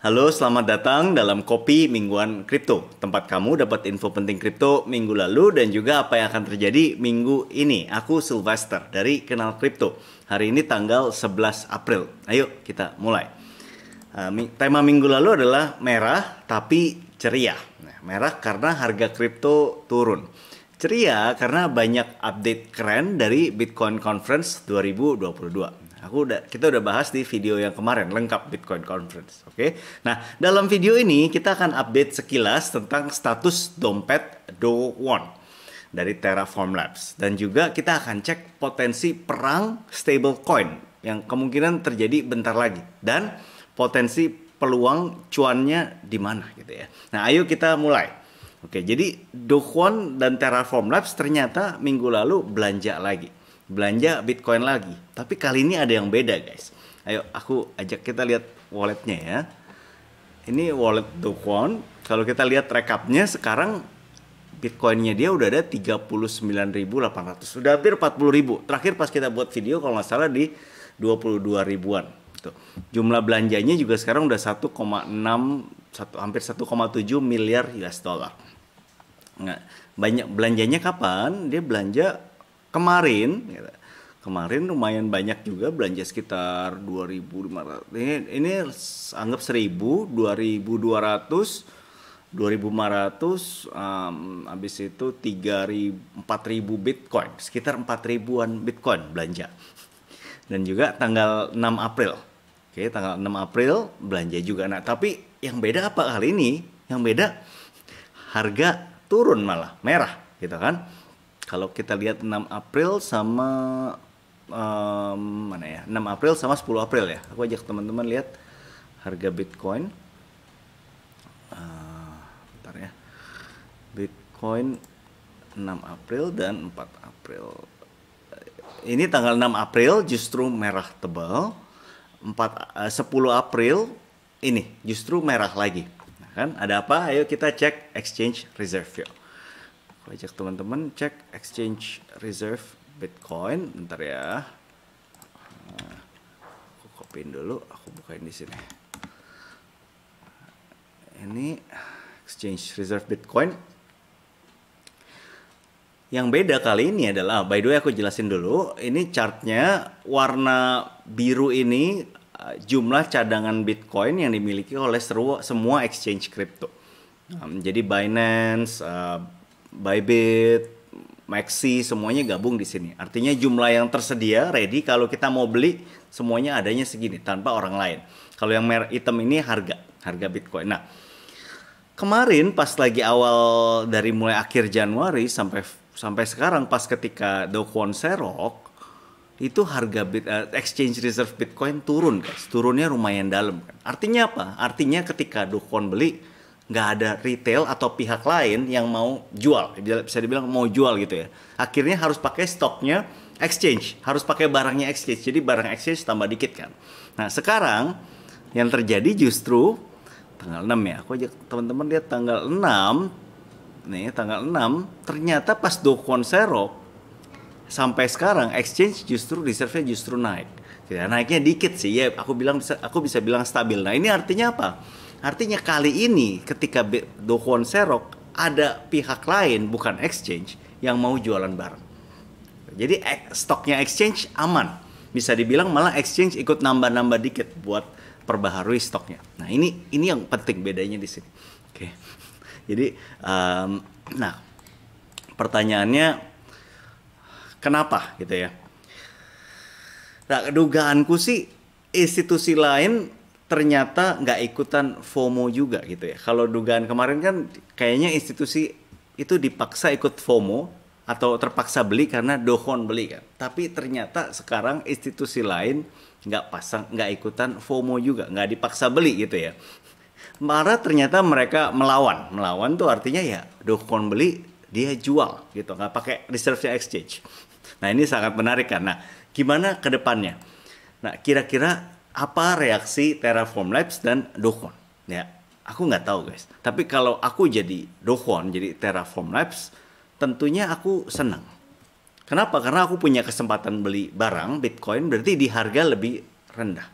Halo, selamat datang dalam Kopi Mingguan Kripto. Tempat kamu dapat info penting kripto minggu lalu dan juga apa yang akan terjadi minggu ini. Aku Sylvester dari Kenal Kripto. Hari ini tanggal 11 April. Ayo kita mulai. Tema minggu lalu adalah merah tapi ceria. Nah, merah karena harga kripto turun. Ceria karena banyak update keren dari Bitcoin Conference 2022. Kita udah bahas di video yang kemarin lengkap Bitcoin Conference, oke? Nah, dalam video ini kita akan update sekilas tentang status dompet Do1 dari Terraform Labs dan juga kita akan cek potensi perang stablecoin yang kemungkinan terjadi bentar lagi dan potensi peluang cuannya di mana gitu ya. Nah, ayo kita mulai. Oke, jadi Do1 dan Terraform Labs ternyata minggu lalu belanja Bitcoin lagi. Tapi kali ini ada yang beda, guys. Ayo aku ajak kita lihat walletnya ya. Ini wallet Do1. Kalau kita lihat rekapnya sekarang Bitcoinnya dia udah ada 39.800. Sudah hampir 40.000. Terakhir pas kita buat video kalau nggak salah di 22 ribuan. Tuh. Jumlah belanjanya juga sekarang udah 1,6 hampir 1,7 miliar US dollar. Nah, banyak belanjanya kapan? Dia belanja kemarin lumayan banyak juga, belanja sekitar 2.500. Ini anggap 1.000, 2.200, 2.500, habis itu 4.000 Bitcoin, sekitar 4.000-an Bitcoin belanja. Dan juga tanggal 6 April. Oke, tanggal 6 April belanja juga. Nah, tapi yang beda apa kali ini? Yang beda harga turun malah, merah gitu kan. Kalau kita lihat 6 April sama mana ya? 6 April sama 10 April ya. Aku ajak teman-teman lihat harga Bitcoin. Bentar ya. Bitcoin 6 April dan 4 April. Ini tanggal 6 April justru merah tebal. 10 April ini justru merah lagi. Nah, kan ada apa? Ayo kita cek exchange reserve yuk. Aku ajak teman-teman cek exchange reserve Bitcoin. Bentar ya. Aku copyin dulu, aku bukain di sini. Ini exchange reserve Bitcoin. Yang beda kali ini adalah, by the way aku jelasin dulu. Ini chartnya warna biru ini jumlah cadangan Bitcoin yang dimiliki oleh semua exchange crypto. Jadi Binance, Bybit, Maxi, semuanya gabung di sini. Artinya jumlah yang tersedia, ready, kalau kita mau beli, semuanya adanya segini, tanpa orang lain. Kalau yang merah hitam ini harga Bitcoin. Nah, kemarin pas lagi awal dari mulai akhir Januari sampai sekarang, pas ketika Do1 serok, itu harga exchange reserve Bitcoin turun, guys. Turunnya lumayan dalam. Artinya apa? Artinya ketika Do1 beli, nggak ada retail atau pihak lain yang mau jual, bisa dibilang mau jual gitu ya. Akhirnya harus pakai stoknya exchange, harus pakai barangnya exchange. Jadi barang exchange tambah dikit kan. Nah sekarang yang terjadi justru tanggal 6 ya. Aku ajak teman-teman lihat tanggal 6. Nih tanggal 6 ternyata pas Do1 serok sampai sekarang exchange justru reserve-nya justru naik. Ya, naiknya dikit sih ya. Aku bisa bilang stabil. Nah ini artinya apa? Artinya kali ini ketika Do1 serok ada pihak lain bukan exchange yang mau jualan barang. Jadi stoknya exchange aman. Bisa dibilang malah exchange ikut nambah-nambah dikit buat perbaharui stoknya. Nah ini yang penting bedanya di sini. Oke. Jadi nah pertanyaannya kenapa gitu ya? Nah dugaanku sih institusi lain ternyata nggak ikutan FOMO juga gitu ya. Kalau dugaan kemarin kan kayaknya institusi itu dipaksa ikut FOMO atau terpaksa beli karena Do1 beli kan. Tapi ternyata sekarang institusi lain nggak ikutan FOMO juga, nggak dipaksa beli gitu ya. Malah ternyata mereka melawan. Melawan tuh artinya ya Do1 beli dia jual gitu, nggak pakai reserve exchange. Nah ini sangat menarik kan. Nah gimana ke depannya? Nah kira-kira apa reaksi Terraform Labs dan Do1? Ya, aku nggak tahu guys. Tapi kalau aku jadi Do1, jadi Terraform Labs, tentunya aku senang. Kenapa? Karena aku punya kesempatan beli barang Bitcoin, berarti di harga lebih rendah.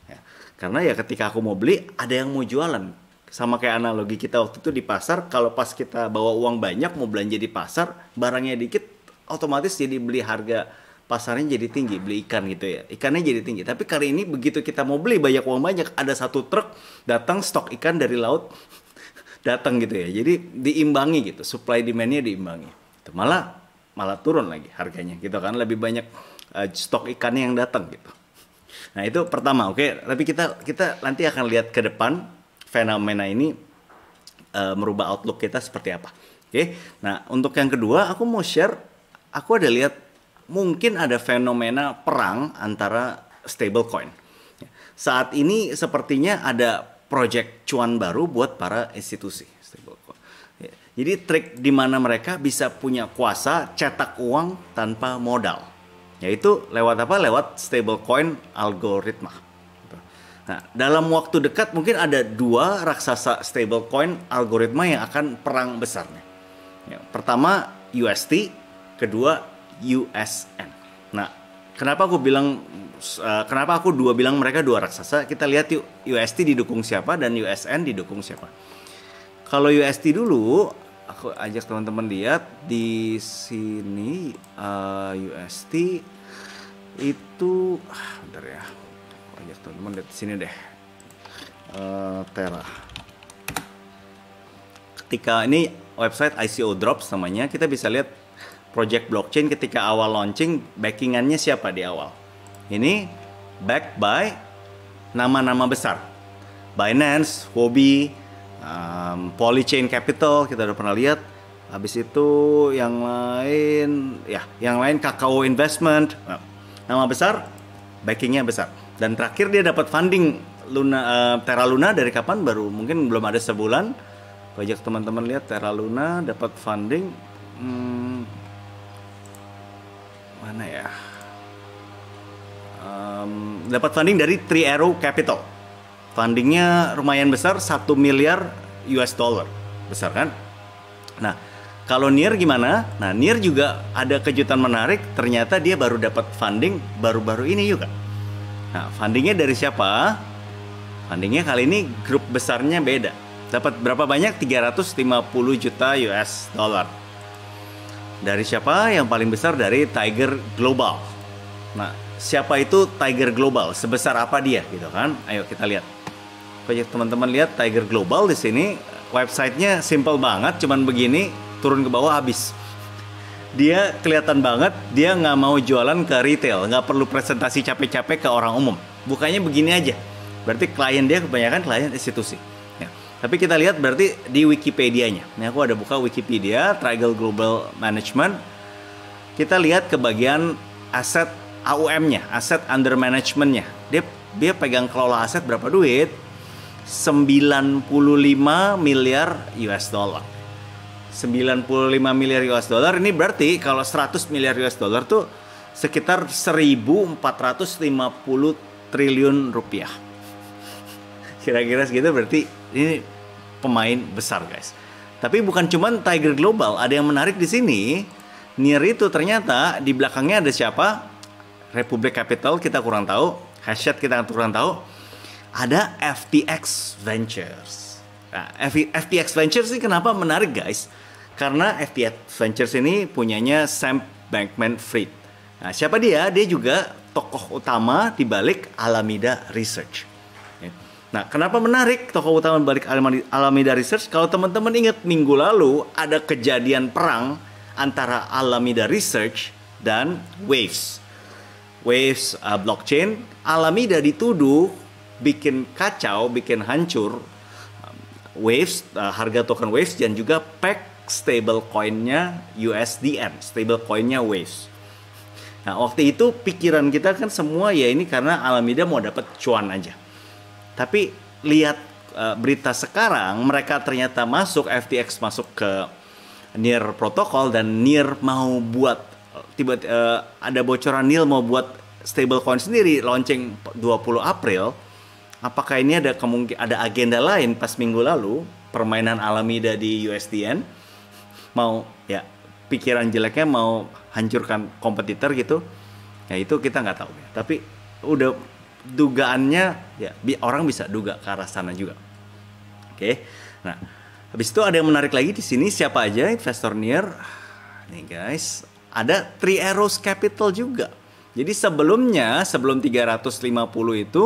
Ya. Karena ya ketika aku mau beli, ada yang mau jualan. Sama kayak analogi kita waktu itu di pasar, kalau pas kita bawa uang banyak mau belanja di pasar, barangnya dikit, otomatis jadi beli harga pasarnya jadi tinggi, beli ikan gitu ya. Ikannya jadi tinggi. Tapi kali ini begitu kita mau beli banyak uang banyak, ada satu truk datang stok ikan dari laut datang gitu ya. Jadi diimbangi gitu, supply demand-nya diimbangi. Itu malah turun lagi harganya gitu kan, lebih banyak stok ikannya yang datang gitu. Nah, itu pertama, oke. Tapi kita nanti akan lihat ke depan fenomena ini merubah outlook kita seperti apa. Oke. Nah, untuk yang kedua aku mau share, aku ada lihat mungkin ada fenomena perang antara stablecoin. Saat ini sepertinya ada project cuan baru buat para institusi stablecoin. Jadi trik di mana mereka bisa punya kuasa cetak uang tanpa modal. Yaitu lewat apa? Lewat stablecoin algoritma. Nah, dalam waktu dekat mungkin ada 2 raksasa stablecoin algoritma yang akan perang besar. Pertama UST, kedua USN. Nah, kenapa aku bilang mereka 2 raksasa? Kita lihat yuk UST didukung siapa dan USN didukung siapa. Kalau UST dulu, aku ajak teman-teman lihat di sini UST itu, bentar ya, aku ajak teman-teman lihat di sini deh, Terra. Ketika ini website ICO Drops namanya, kita bisa lihat project blockchain ketika awal launching, backingannya siapa di awal. Ini backed by nama-nama besar, Binance, Huobi, Polychain Capital kita udah pernah lihat. Habis itu yang lain Kakao Investment. Nah, nama besar, backingnya besar. Dan terakhir dia dapat funding Terra Luna dari kapan? Baru mungkin belum ada sebulan. Ajak teman-teman lihat Terra Luna dapat funding mana ya? Dapat funding dari Three Arrow Capital. Fundingnya lumayan besar, 1 miliar US dollar. Besar kan? Nah, kalau Near gimana? Nah, Near juga ada kejutan menarik. Ternyata dia baru dapat funding baru-baru ini juga. Nah, fundingnya dari siapa? Fundingnya kali ini grup besarnya beda. Dapat berapa banyak? 350 juta US dollar. Dari siapa? Yang paling besar dari Tiger Global. Nah, siapa itu Tiger Global? Sebesar apa dia gitu kan? Ayo kita lihat. Banyak teman-teman lihat Tiger Global di sini. Websitenya simple banget, cuman begini, turun ke bawah habis. Dia kelihatan banget, dia nggak mau jualan ke retail, nggak perlu presentasi capek-capek ke orang umum. Bukannya begini aja. Berarti klien dia kebanyakan klien institusi. Ya. Tapi kita lihat berarti di Wikipedia-nya. Ini aku ada buka Wikipedia, Tiger Global Management. Kita lihat ke bagian aset AUM-nya, aset under management-nya. Dia pegang kelola aset berapa duit? 95 miliar US dollar. 95 miliar US dollar ini berarti kalau 100 miliar US dollar tuh sekitar 1.450 triliun rupiah. Kira-kira segitu berarti ini pemain besar, guys. Tapi bukan cuman Tiger Global, ada yang menarik di sini. Near itu ternyata di belakangnya ada siapa? Republic Capital kita kurang tahu, Hashad kita kurang tahu. Ada FTX Ventures. Nah, FTX Ventures ini kenapa menarik, guys? Karena FTX Ventures ini punyanya Sam Bankman-Fried. Nah, siapa dia? Dia juga tokoh utama di balik Alameda Research. Nah, kenapa menarik tokoh utama di balik Alameda Research? Kalau teman-teman ingat minggu lalu ada kejadian perang antara Alameda Research dan Waves. Waves blockchain. Alameda dituduh bikin kacau, bikin hancur Waves, harga token Waves, dan juga peg stablecoin-nya USDN, stablecoin-nya Waves. Nah, waktu itu pikiran kita kan semua ya ini karena Alameda mau dapat cuan aja. Tapi lihat berita sekarang, mereka ternyata FTX masuk ke Near Protocol dan Near mau buat ada bocoran Near mau buat stablecoin sendiri launching 20 April. Apakah ini ada agenda lain pas minggu lalu permainan Alameda di USDN mau ya pikiran jeleknya mau hancurkan kompetitor gitu? Ya itu kita nggak tahu ya. Tapi udah dugaannya ya orang bisa duga ke arah sana juga. Oke. Nah, habis itu ada yang menarik lagi di sini, siapa aja investor near? Nih guys, ada Three Arrows Capital juga. Jadi sebelum 350 itu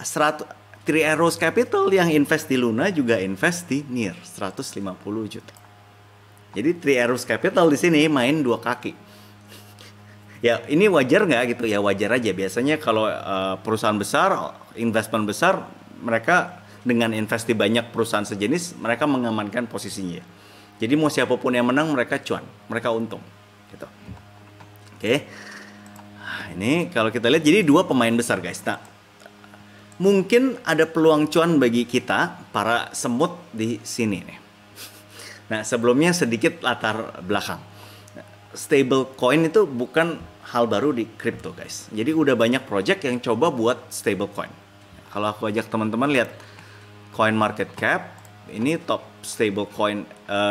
100 Three Arrows Capital yang invest di Luna juga invest di near 150 juta. Jadi Three Arrows Capital di sini main dua kaki. Ya ini wajar nggak gitu ya, wajar aja. Biasanya kalau perusahaan besar, investment besar, mereka dengan invest di banyak perusahaan sejenis, mereka mengamankan posisinya. Jadi mau siapapun yang menang, mereka cuan, mereka untung. Gitu. Oke. Nah, ini kalau kita lihat, jadi dua pemain besar guys. Nah, mungkin ada peluang cuan bagi kita, para semut di sini nih. Nah sebelumnya sedikit latar belakang. Stable coin itu bukan hal baru di crypto guys. Jadi udah banyak project yang coba buat stable coin. Kalau aku ajak teman-teman lihat coin market cap, ini top stable coin,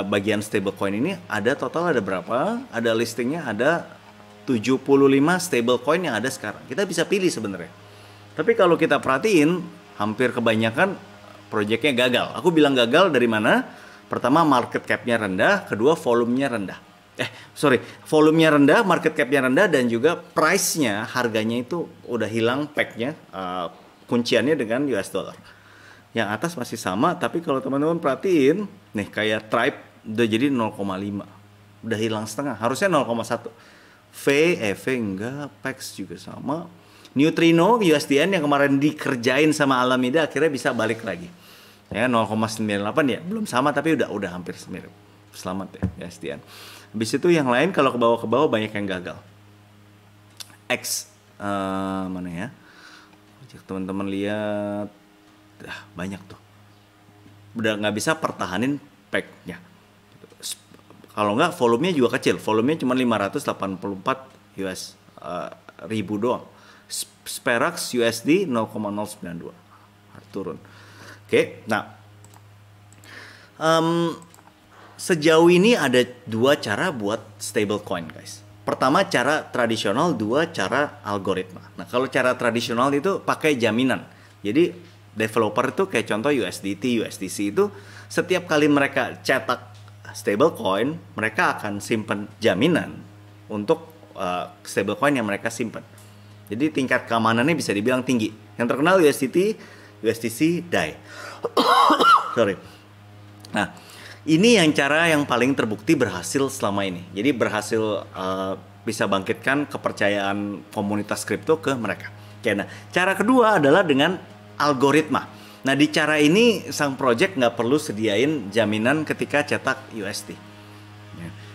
bagian stable coin ini ada total ada berapa? Ada listingnya, ada 75 stable coin yang ada sekarang. Kita bisa pilih sebenarnya. Tapi kalau kita perhatiin, hampir kebanyakan projectnya gagal. Aku bilang gagal dari mana? Pertama market cap-nya rendah, kedua volumenya rendah. Volumenya rendah, market cap-nya rendah, dan juga price-nya, harganya itu udah hilang peg-nya, kunciannya dengan US dollar. Yang atas masih sama, tapi kalau teman-teman perhatiin, nih kayak Tribe udah jadi 0,5. Udah hilang setengah, harusnya 0,1. V enggak, PEX juga sama. Neutrino, USDN yang kemarin dikerjain sama Alameda akhirnya bisa balik lagi. Ya 0,98 ya, belum sama tapi udah hampir mirip. Selamat ya USDN. Habis itu yang lain kalau ke bawah banyak yang gagal. X mana ya? Teman-teman lihat, banyak tuh. Udah nggak bisa pertahanin peg-nya. Kalau nggak volumenya juga kecil. Volumenya cuma 584 ribu doang. Sperax USD 0,092 turun. Oke, nah sejauh ini ada dua cara buat stable coin guys. Pertama cara tradisional, dua cara algoritma. Nah kalau cara tradisional itu pakai jaminan. Jadi developer itu kayak contoh USDT, USDC itu setiap kali mereka cetak stable coin, mereka akan simpan jaminan untuk stable coin yang mereka simpan. Jadi tingkat keamanannya bisa dibilang tinggi. Yang terkenal USDC, DAI. Sorry. Nah, ini cara yang paling terbukti berhasil selama ini. Jadi berhasil bisa bangkitkan kepercayaan komunitas kripto ke mereka. Oke, nah, cara kedua adalah dengan algoritma. Nah, di cara ini sang project nggak perlu sediain jaminan ketika cetak USD.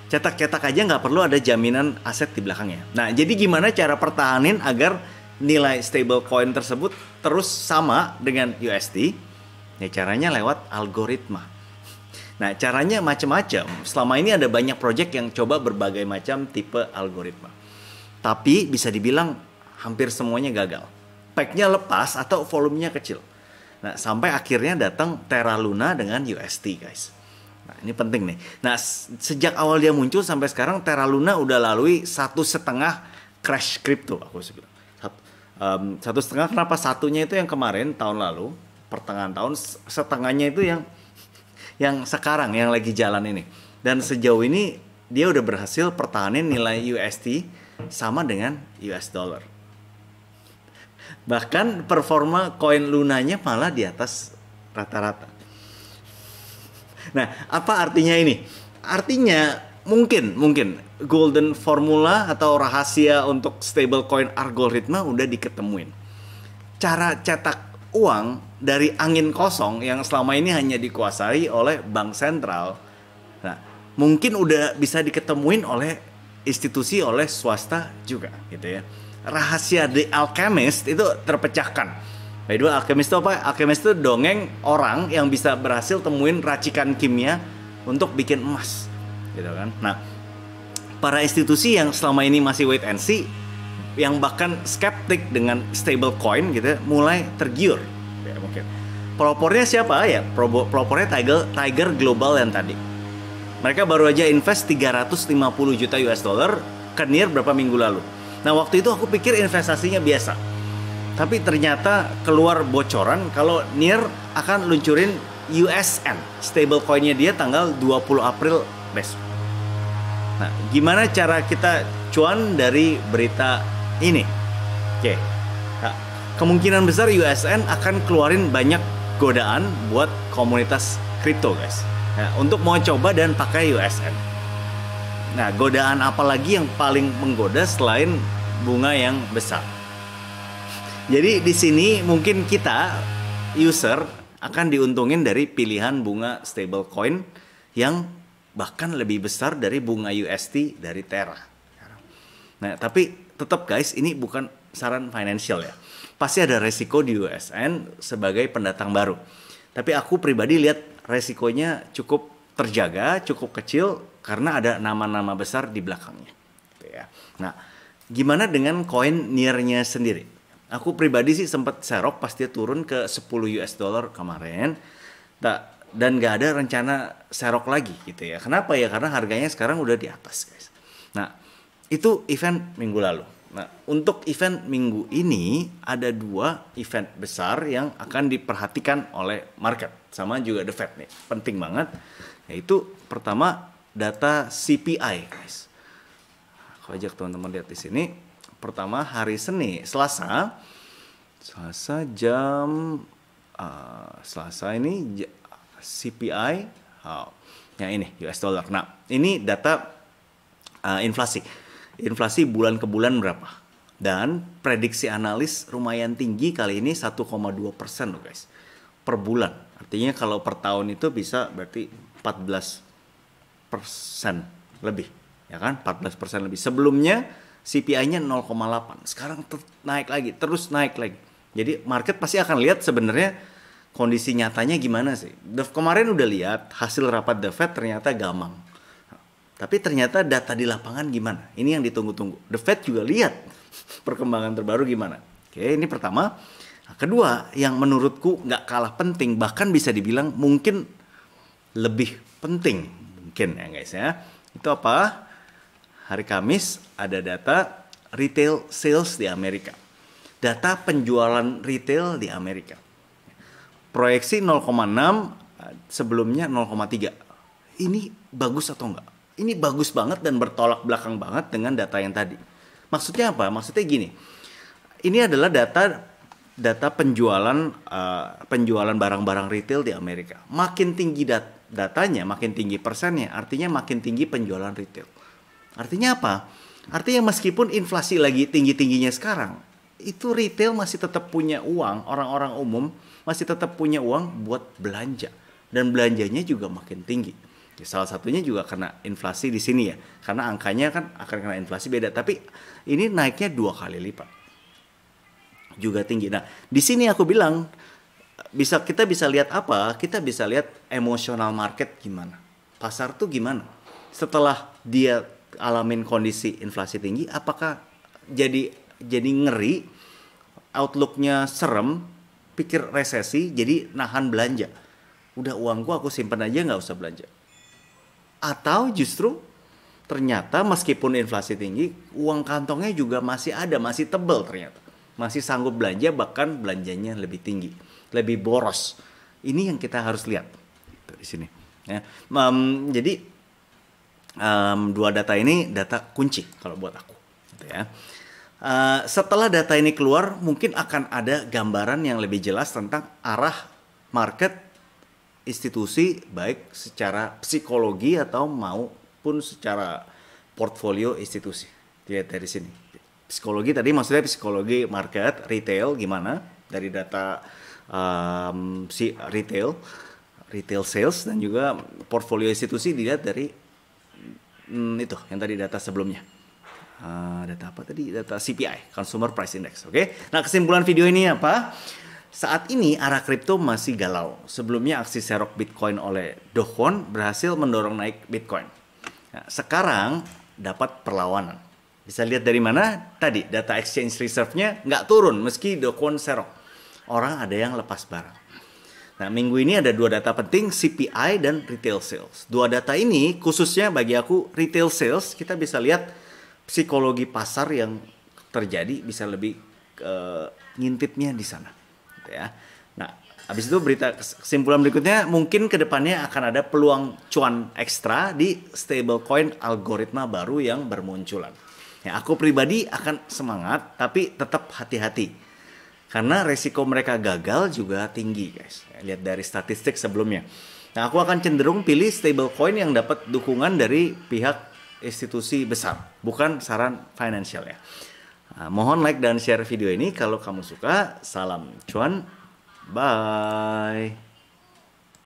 Cetak-cetak aja nggak perlu ada jaminan aset di belakangnya. Nah, jadi gimana cara pertahanin agar nilai stable coin tersebut terus sama dengan USD? Ya, caranya lewat algoritma. Nah, caranya macam-macam. Selama ini ada banyak project yang coba berbagai macam tipe algoritma. Tapi bisa dibilang hampir semuanya gagal. Peg-nya lepas atau volumenya kecil. Nah, sampai akhirnya datang Terra Luna dengan USD, guys. Nah, ini penting nih. Nah, sejak awal dia muncul sampai sekarang Terra Luna udah lalui 1,5 crash crypto, aku bilang. 1,5 kenapa? Satunya itu yang kemarin tahun lalu, pertengahan tahun, setengahnya itu yang sekarang yang lagi jalan ini. Dan sejauh ini dia udah berhasil pertahanin nilai USD sama dengan US dollar. Bahkan performa koin Lunanya malah di atas rata-rata. Nah, apa artinya ini? Artinya mungkin golden formula atau rahasia untuk stablecoin algoritma udah diketemuin. Cara cetak uang dari angin kosong yang selama ini hanya dikuasai oleh bank sentral. Nah, mungkin udah bisa diketemuin oleh institusi, oleh swasta juga gitu ya. Rahasia The Alchemist itu terpecahkan. By the way, Alchemist itu apa? Alchemist itu dongeng orang yang bisa berhasil temuin racikan kimia untuk bikin emas, gitu kan? Nah, para institusi yang selama ini masih wait and see, yang bahkan skeptik dengan stable coin, gitu, mulai tergiur. Ya, mungkin. Pelopornya siapa ya? Pelopornya Tiger Global yang tadi. Mereka baru aja invest 350 juta US dollar ke Near berapa minggu lalu. Nah, waktu itu aku pikir investasinya biasa. Tapi ternyata keluar bocoran kalau NIR akan luncurin USN, stablecoinnya dia tanggal 20 April besok. Nah, gimana cara kita cuan dari berita ini? Oke. Nah, kemungkinan besar USN akan keluarin banyak godaan buat komunitas kripto, guys. Nah, untuk mau coba dan pakai USN. Nah, godaan apa lagi yang paling menggoda selain bunga yang besar? Jadi di sini mungkin kita user akan diuntungin dari pilihan bunga stablecoin yang bahkan lebih besar dari bunga UST dari Terra. Nah, tapi tetap guys, ini bukan saran financial ya. Pasti ada resiko di USN sebagai pendatang baru. Tapi aku pribadi lihat resikonya cukup terjaga, cukup kecil karena ada nama-nama besar di belakangnya. Nah, gimana dengan koin NIR-nya sendiri? Aku pribadi sih sempat serok pas dia turun ke 10 US dollar kemarin. Dan gak ada rencana serok lagi gitu ya. Kenapa ya? Karena harganya sekarang udah di atas, guys. Nah, itu event minggu lalu. Nah, untuk event minggu ini ada 2 event besar yang akan diperhatikan oleh market. Sama juga The Fed nih. Penting banget. Yaitu pertama data CPI, guys. Aku ajak teman-teman lihat di sini. Pertama hari Selasa jam Selasa ini CPI yang ini US dollar. Nah, ini data inflasi bulan ke bulan berapa, dan prediksi analis lumayan tinggi kali ini 1,2% loh guys per bulan. Artinya kalau per tahun itu bisa berarti 14% lebih, ya kan, 14% lebih. Sebelumnya CPI-nya 0,8, sekarang naik lagi, terus naik lagi. Jadi market pasti akan lihat sebenarnya kondisi nyatanya gimana sih. Kemarin udah lihat hasil rapat The Fed ternyata gamang. Tapi ternyata data di lapangan gimana? Ini yang ditunggu-tunggu. The Fed juga lihat perkembangan terbaru gimana. Oke, ini pertama. Nah, kedua, yang menurutku nggak kalah penting, bahkan bisa dibilang mungkin lebih penting. Mungkin ya guys ya. Itu apa? Hari Kamis ada data retail sales di Amerika. Data penjualan retail di Amerika. Proyeksi 0,6, sebelumnya 0,3. Ini bagus atau enggak? Ini bagus banget dan bertolak belakang banget dengan data yang tadi. Maksudnya apa? Maksudnya gini. Ini adalah data penjualan barang-barang retail di Amerika. Makin tinggi datanya, makin tinggi persennya, artinya makin tinggi penjualan retail. Artinya apa? Artinya meskipun inflasi lagi tinggi-tingginya sekarang, itu retail masih tetap punya uang, orang-orang umum masih tetap punya uang buat belanja. Dan belanjanya juga makin tinggi. Ya, salah satunya juga karena inflasi di sini ya. Karena angkanya kan akan kena inflasi beda. Tapi ini naiknya 2 kali lipat. Juga tinggi. Nah, di sini aku bilang, kita bisa lihat apa? Kita bisa lihat emosional market gimana. Pasar tuh gimana? Setelah dia alamin kondisi inflasi tinggi, apakah jadi ngeri, outlooknya serem, pikir resesi, jadi nahan belanja. Udah uangku aku simpan aja, nggak usah belanja. Atau justru ternyata meskipun inflasi tinggi, uang kantongnya juga masih ada, masih tebal ternyata. Masih sanggup belanja, bahkan belanjanya lebih tinggi, lebih boros. Ini yang kita harus lihat di sini. Ya. Jadi 2 data ini data kunci kalau buat aku. Gitu ya. Setelah data ini keluar, mungkin akan ada gambaran yang lebih jelas tentang arah market institusi, baik secara psikologi atau maupun secara portfolio institusi. Lihat dari sini. Psikologi tadi maksudnya psikologi market, retail gimana dari data retail sales, dan juga portfolio institusi dilihat dari itu yang tadi data sebelumnya. Data apa tadi? Data CPI, Consumer Price Index. Oke. Nah, kesimpulan video ini apa? Saat ini arah kripto masih galau. Sebelumnya aksi serok Bitcoin oleh Do Kwon berhasil mendorong naik Bitcoin. Nah, sekarang dapat perlawanan. Bisa lihat dari mana? Tadi data exchange reserve-nya nggak turun meski Do Kwon serok. Orang ada yang lepas barang. Nah, minggu ini ada 2 data penting, CPI dan retail sales. 2 data ini khususnya bagi aku retail sales, kita bisa lihat psikologi pasar yang terjadi bisa lebih ngintipnya di sana, gitu ya. Nah, habis itu berita kesimpulan berikutnya, mungkin kedepannya akan ada peluang cuan ekstra di stablecoin algoritma baru yang bermunculan. Ya, aku pribadi akan semangat, tapi tetap hati-hati. Karena resiko mereka gagal juga tinggi, guys. Ya, lihat dari statistik sebelumnya. Nah, aku akan cenderung pilih stablecoin yang dapat dukungan dari pihak institusi besar, bukan saran financial ya. Nah, mohon like dan share video ini kalau kamu suka. Salam cuan. Bye.